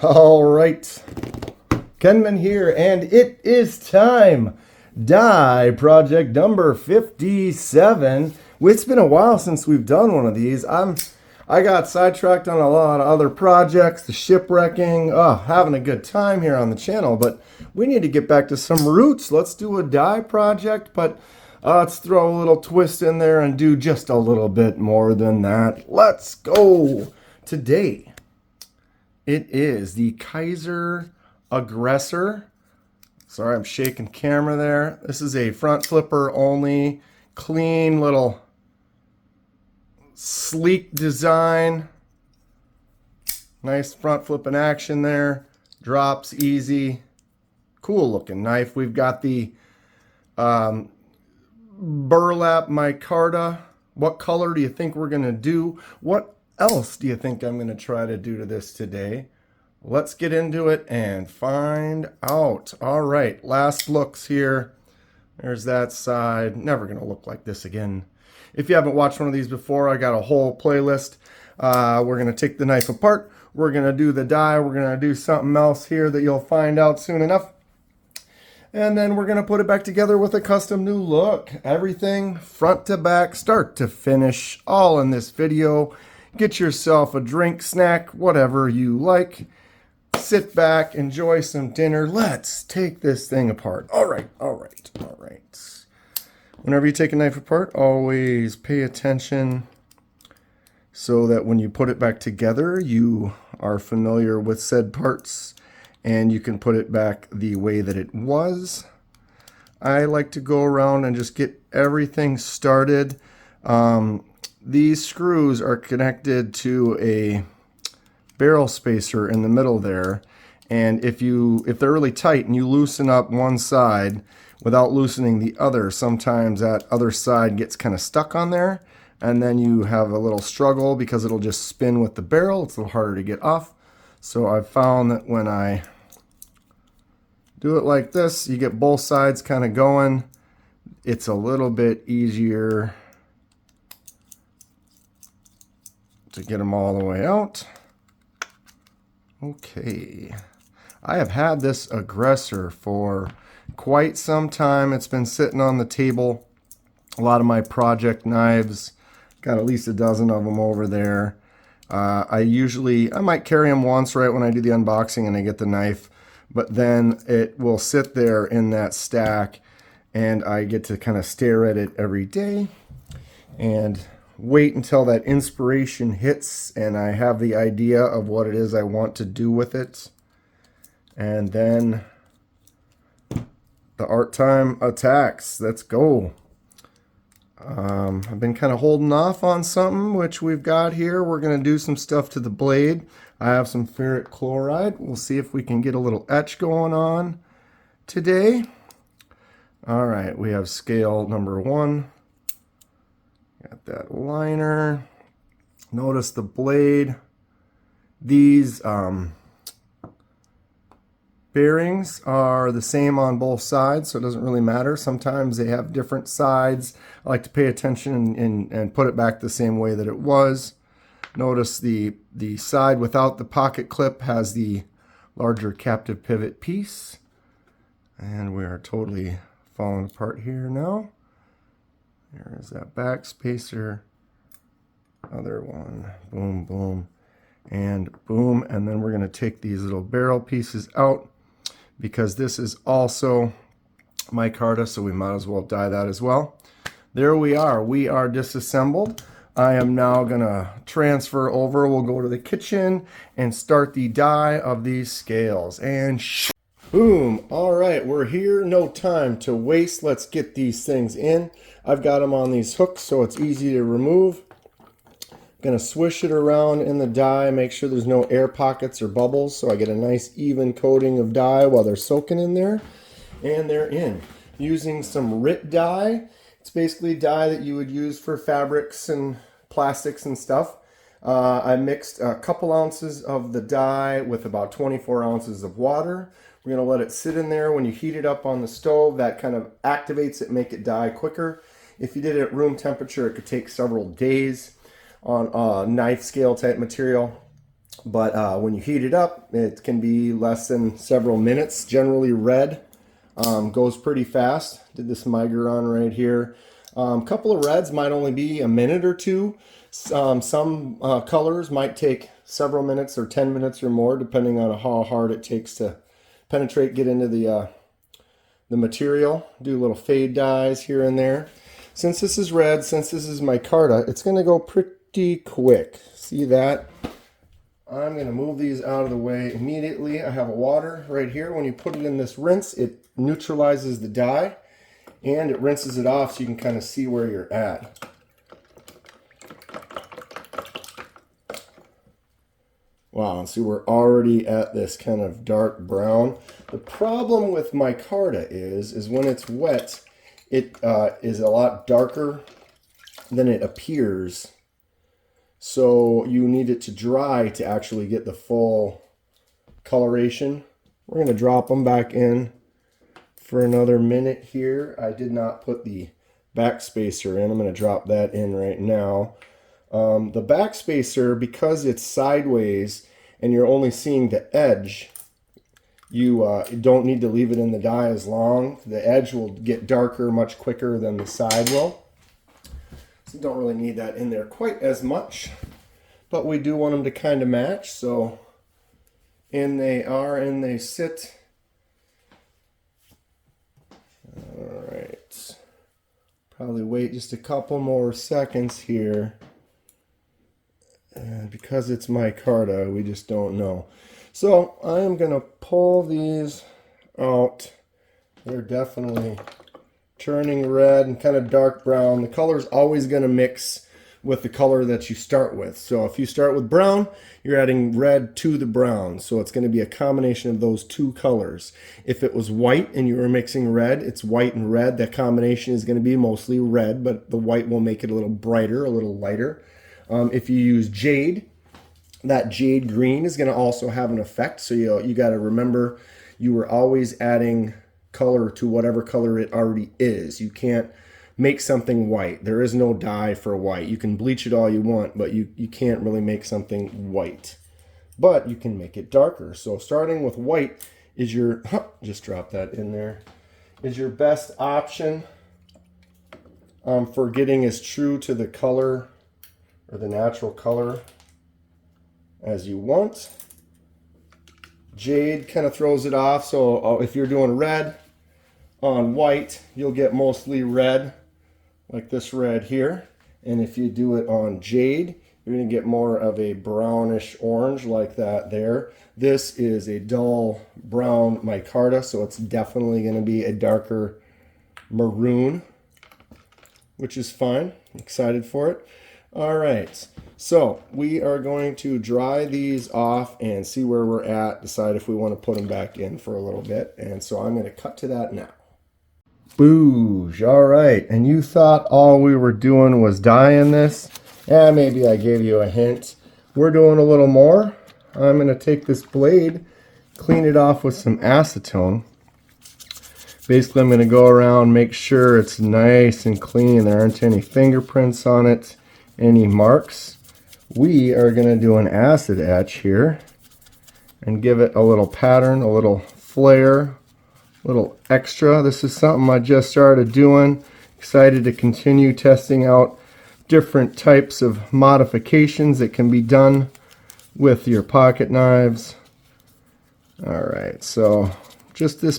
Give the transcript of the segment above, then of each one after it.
All right, Kenman here, and it is time. Die project number 57. It's been a while since we've done one of these. I got sidetracked on a lot of other projects, the shipwrecking, having a good time here on the channel, but we need to get back to some roots. Let's do a die project, but let's throw a little twist in there and do just a little bit more than that. Let's go. Today, it is the Kizer Aggressor. Sorry, I'm shaking camera there. This is a front flipper only, clean little sleek design. Nice front flipping action there. Drops easy. Cool looking knife. We've got the burlap micarta. What color do you think we're going to do? What else do you think I'm going to try to do to this today? Let's get into it and find out. All right, last looks here. There's that side. Never going to look like this again. If you haven't watched one of these before, I got a whole playlist. We're going to take the knife apart. We're going to do the die. We're going to do something else here that you'll find out soon enough. And then we're going to put it back together with a custom new look. Everything front to back, start to finish, all in this video. Get yourself a drink, snack, whatever you like. Sit back, enjoy some dinner. Let's take this thing apart. All right. Whenever you take a knife apart, always pay attention so that when you put it back together, you are familiar with said parts and you can put it back the way that it was. I like to go around and just get everything started. These screws are connected to a barrel spacer in the middle there, and if they're really tight and you loosen up one side without loosening the other, sometimes that other side gets kind of stuck on there, and then you have a little struggle because it'll just spin with the barrel. It's a little harder to get off. So I've found that when I do it like this, you get both sides kind of going. It's a little bit easier to get them all the way out. Okay, I have had this Aggressor for quite some time. It's been sitting on the table. A lot of my project knives, got at least a dozen of them over there. I might carry them once right when I do the unboxing and I get the knife, but then it will sit there in that stack and I get to kind of stare at it every day and wait until that inspiration hits and I have the idea of what it is I want to do with it. And then the art time attacks. Let's go. I've been kind of holding off on something, which we've got here. We're going to do some stuff to the blade. I have some ferric chloride. We'll see if we can get a little etch going on today. All right, we have scale number 1. Got that liner. Notice the blade. These bearings are the same on both sides, so it doesn't really matter. Sometimes they have different sides. I like to pay attention and put it back the same way that it was. Notice the side without the pocket clip has the larger captive pivot piece. And we are totally falling apart here now. There is that back spacer, other one, boom, boom, and boom. And then we're going to take these little barrel pieces out because this is also micarta, so we might as well die that as well. There we are disassembled. I am now going to transfer over. We'll go to the kitchen and start the die of these scales. And boom. All right, we're here. No time to waste. Let's get these things in. I've got them on these hooks so it's easy to remove. I'm going to swish it around in the die, make sure there's no air pockets or bubbles so I get a nice even coating of dye while they're soaking in there. And they're in. Using some RIT dye. It's basically dye that you would use for fabrics and plastics and stuff. I mixed a couple ounces of the dye with about 24 ounces of water. We're going to let it sit in there. When you heat it up on the stove, that kind of activates it, make it dye quicker. If you did it at room temperature, it could take several days on a knife scale type material. But when you heat it up, it can be less than several minutes. Generally red goes pretty fast. Did this miger on right here. Couple of reds might only be a minute or two. Some colors might take several minutes or 10 minutes or more, depending on how hard it takes to penetrate, get into the material. Do little fade dyes here and there. Since this is red, since this is micarta, it's going to go pretty quick. See that? I'm going to move these out of the way immediately. I have a water right here. When you put it in this rinse, it neutralizes the dye and it rinses it off so you can kind of see where you're at. Wow, see, we're already at this kind of dark brown. The problem with micarta is when it's wet, it is a lot darker than it appears. So you need it to dry to actually get the full coloration. We're going to drop them back in for another minute here. I did not put the backspacer in. I'm going to drop that in right now. The backspacer, because it's sideways and you're only seeing the edge, you don't need to leave it in the dye as long. The edge will get darker much quicker than the side will. So don't really need that in there quite as much, but we do want them to kind of match. So in they are, in they sit. All right. Probably wait just a couple more seconds here. And because it's micarta, we just don't know. So I am going to pull these out. They're definitely turning red and kind of dark brown. The color is always going to mix with the color that you start with. So if you start with brown, you're adding red to the brown. So it's going to be a combination of those two colors. If it was white and you were mixing red, it's white and red. That combination is going to be mostly red, but the white will make it a little brighter, a little lighter. If you use jade, that jade green is going to also have an effect. So you got to remember, you were always adding color to whatever color it already is. You can't make something white. There is no dye for white. You can bleach it all you want, but you can't really make something white. But you can make it darker. So starting with white is your, just drop that in there, is your best option for getting as true to the color or the natural color as you want. Jade kind of throws it off. So if you're doing red on white, you'll get mostly red, like this red here. And if you do it on jade, you're going to get more of a brownish orange like that there. This is a dull brown micarta, so it's definitely going to be a darker maroon, which is fine. I'm excited for it. All right, so we are going to dry these off and see where we're at, decide if we want to put them back in for a little bit. And so I'm going to cut to that now. Boosh, all right. And you thought all we were doing was dyeing this? Yeah, maybe I gave you a hint. We're doing a little more. I'm going to take this blade, clean it off with some acetone. Basically, I'm going to go around, make sure it's nice and clean. There aren't any fingerprints on it, any marks. We are going to do an acid etch here and give it a little pattern, a little flare, a little extra. This is something I just started doing. Excited to continue testing out different types of modifications that can be done with your pocket knives. All right, so just this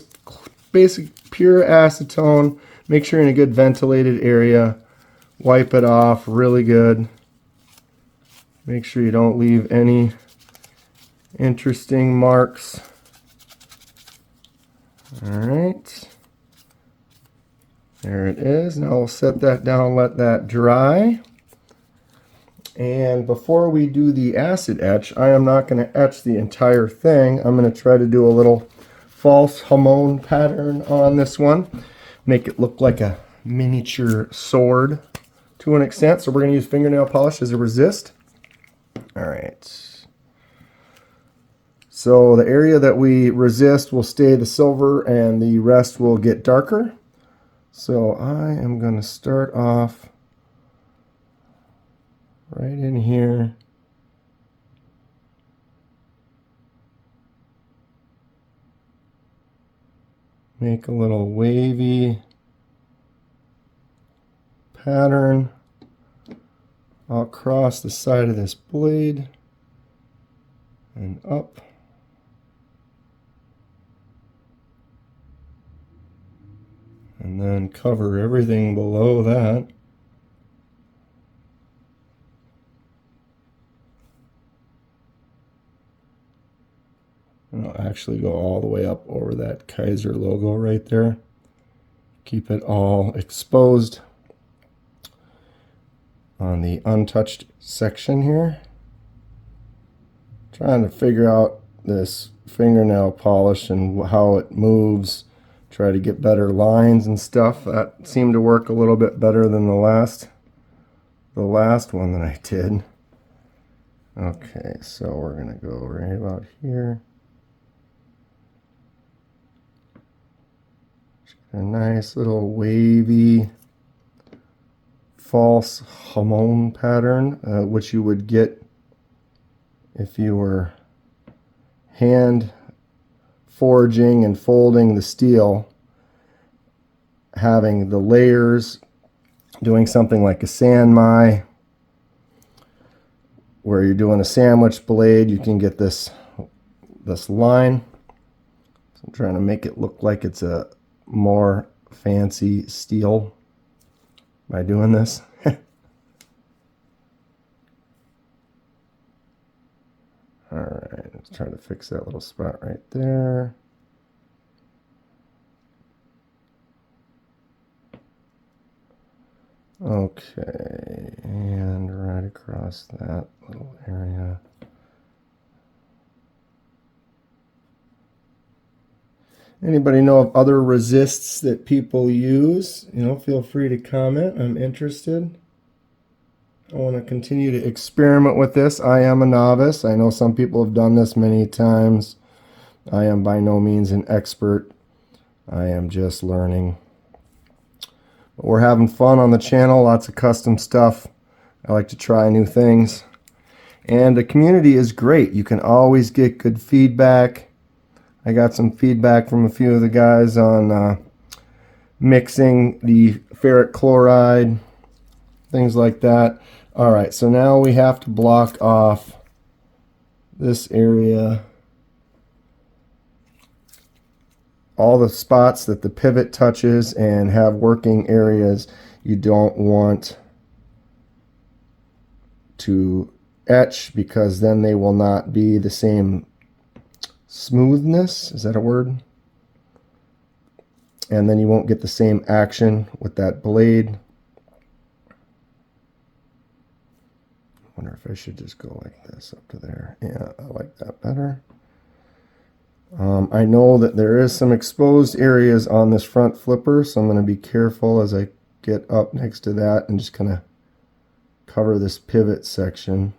basic pure acetone. Make sure you're in a good ventilated area. Wipe it off really good. Make sure you don't leave any interesting marks. All right. There it is. Now we'll set that down, let that dry. And before we do the acid etch, I am not going to etch the entire thing. I'm going to try to do a little false hamon pattern on this one. Make it look like a miniature sword to an extent. So we're going to use fingernail polish as a resist. All right. So the area that we resist will stay the silver and the rest will get darker. So I am going to start off right in here. make a little wavy pattern across the side of this blade and up. And then cover everything below that. And I'll actually go all the way up over that Kizer logo right there. Keep it all exposed on the untouched section here. Trying to figure out this fingernail polish and how it moves. Try to get better lines and stuff. That seemed to work a little bit better than the last one that I did. Okay, so we're gonna go right about here. A nice little wavy false hamon pattern, which you would get if you were hand forging and folding the steel, having the layers, doing something like a sanmai, where you're doing a sandwich blade. You can get this line. So I'm trying to make it look like it's a more fancy steel by doing this. Alright, let's try to fix that little spot right there. Okay, and right across that little area. Anybody know of other resists that people use? You know, feel free to comment. I'm interested. I want to continue to experiment with this. I am a novice. I know some people have done this many times. I am by no means an expert. I am just learning. But we're having fun on the channel. Lots of custom stuff. I like to try new things. And the community is great. You can always get good feedback. I got some feedback from a few of the guys on mixing the ferric chloride, things like that. All right, so now we have to block off this area, all the spots that the pivot touches, and have working areas you don't want to etch, because then they will not be the same smoothness. Is that a word? And then you won't get the same action with that blade. I wonder if I should just go like this up to there. Yeah, I like that better. I know that there is some exposed areas on this front flipper, so I'm going to be careful as I get up next to that and just kind of cover this pivot section.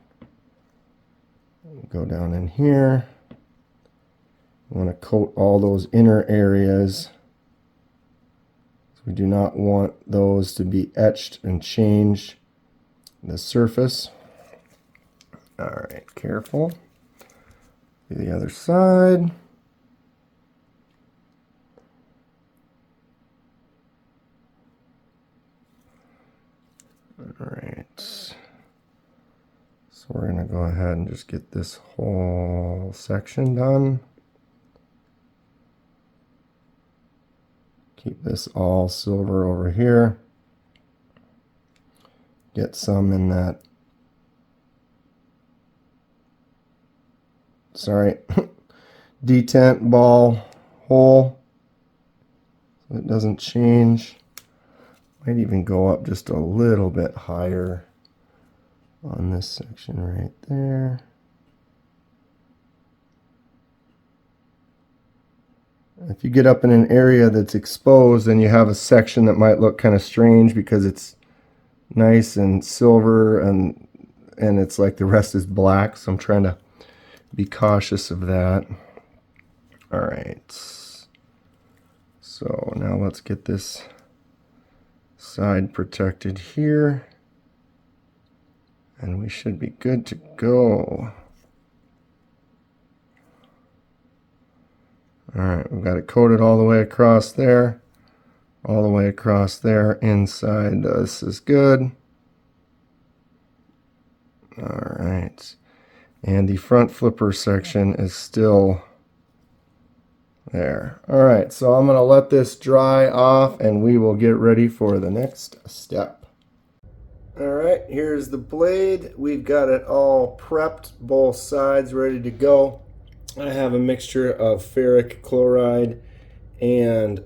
Go down in here. I want to coat all those inner areas. So we do not want those to be etched and change the surface. All right, careful. Do the other side. All right. So we're going to go ahead and just get this whole section done. Keep this all silver over here. Get some in that, sorry, detent ball hole so it doesn't change. Might even go up just a little bit higher on this section right there. If you get up in an area that's exposed, then you have a section that might look kind of strange because it's nice and silver and it's like the rest is black. So I'm trying to be cautious of that. All right. So now let's get this side protected here. And we should be good to go. All right, we've got it coated all the way across there, all the way across there. Inside this is good. All right, and the front flipper section is still there. All right, so I'm gonna let this dry off and we will get ready for the next step. All right, here's the blade. We've got it all prepped, both sides ready to go. I have a mixture of ferric chloride and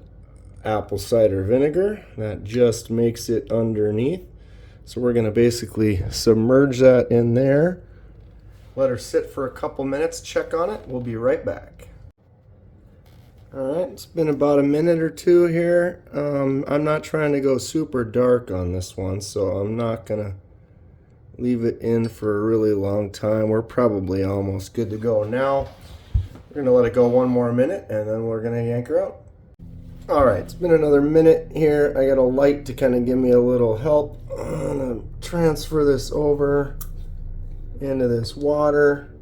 apple cider vinegar that just makes it underneath. So we're going to basically submerge that in there, let her sit for a couple minutes, check on it. We'll be right back. All right, it's been about a minute or two here. I'm not trying to go super dark on this one, so I'm not going to leave it in for a really long time. We're probably almost good to go now. We're going to let it go one more minute, and then we're going to yank her out. All right, it's been another minute here. I got a light to kind of give me a little help. I'm going to transfer this over into this water,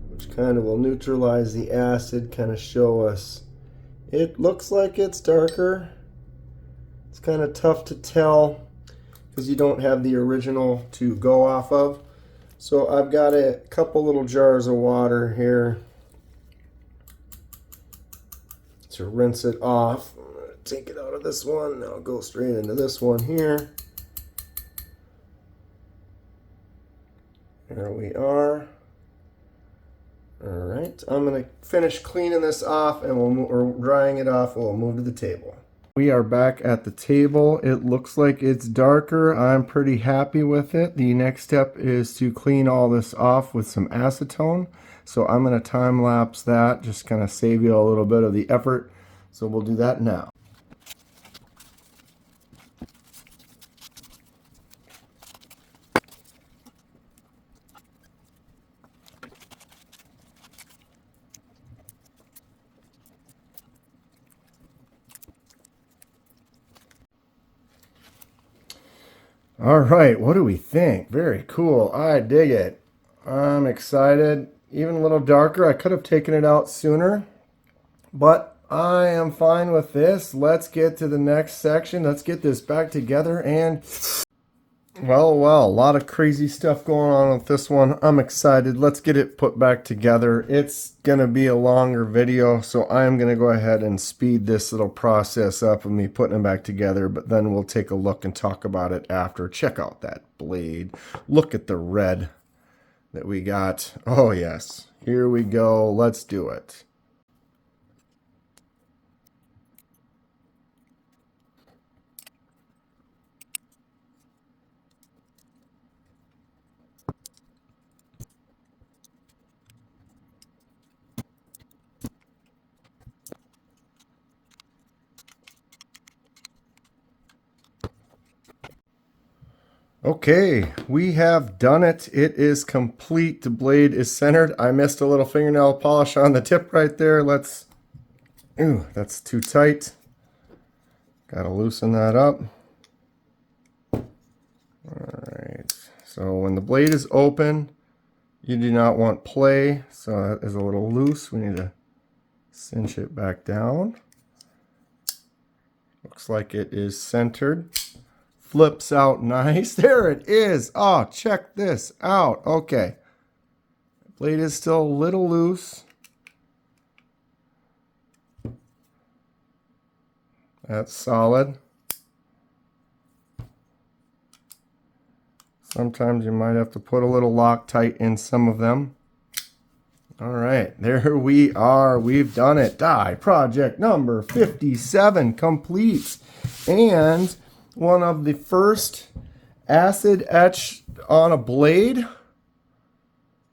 which kind of will neutralize the acid, kind of show us. It looks like it's darker. It's kind of tough to tell because you don't have the original to go off of. So I've got a couple little jars of water here to rinse it off. I'm going to take it out of this one. Now I'll go straight into this one here. There we are. All right, I'm going to finish cleaning this off and or drying it off. We'll move to the table. We are back at the table. It looks like it's darker. I'm pretty happy with it. The next step is to clean all this off with some acetone. So I'm going to time lapse that, just kind of save you a little bit of the effort. So we'll do that now. All right, what do we think? Very cool. I dig it. I'm excited. Even a little darker. I could have taken it out sooner, but I am fine with this. Let's get to the next section. Let's get this back together and well, a lot of crazy stuff going on with this one. I'm excited. Let's get it put back together. It's going to be a longer video, so I'm going to go ahead and speed this little process up of me putting them back together, but then we'll take a look and talk about it after. Check out that blade. Look at the red that we got. Oh, yes. Here we go. Let's do it. Okay, we have done it. It is complete. The blade is centered. I missed a little fingernail polish on the tip right there. Ooh, that's too tight. Gotta loosen that up. All right, so when the blade is open, you do not want play, so that is a little loose. We need to cinch it back down. Looks like it is centered. Flips out nice. There it is. Oh, check this out. Okay. Blade is still a little loose. That's solid. Sometimes you might have to put a little Loctite in some of them. All right, there we are. We've done it. Die project number 57 complete. And one of the first acid etch on a blade.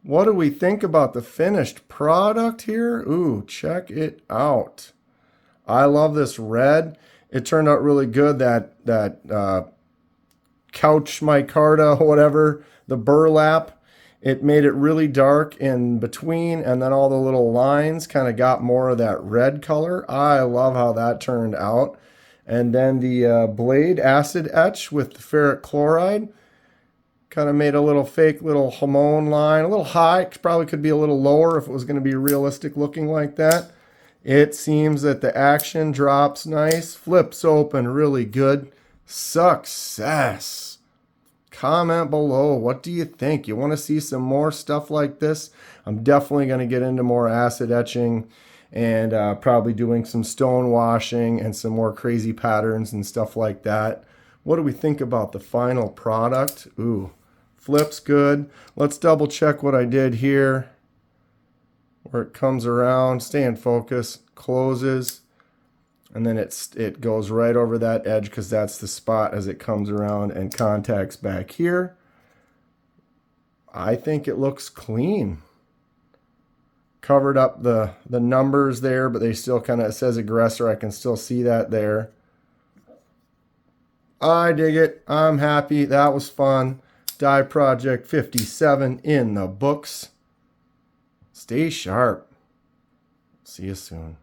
What do we think about the finished product here? Ooh, check it out. I love this red. It turned out really good. That couch micarta, whatever, the burlap, it made it really dark in between, and then all the little lines kind of got more of that red color. I love how that turned out. And then the blade acid etch with the ferric chloride kind of made a little fake little Hamon line, a little high. Probably could be a little lower if it was going to be realistic looking like that. It seems that the action drops nice, flips open really good. Success. Comment below. What do you think? You want to see some more stuff like this? I'm definitely going to get into more acid etching and probably doing some stone washing and some more crazy patterns and stuff like that. What do we think about the final product? Ooh, flips good. Let's double check what I did here. Where it comes around, stay in focus, closes, and then it goes right over that edge because that's the spot as it comes around and contacts back here. I think it looks clean. Covered up the numbers there, but they still kind of, it says Aggressor. I can still see that there. I dig it. I'm happy. That was fun. Die Project 57 in the books. Stay sharp. See you soon.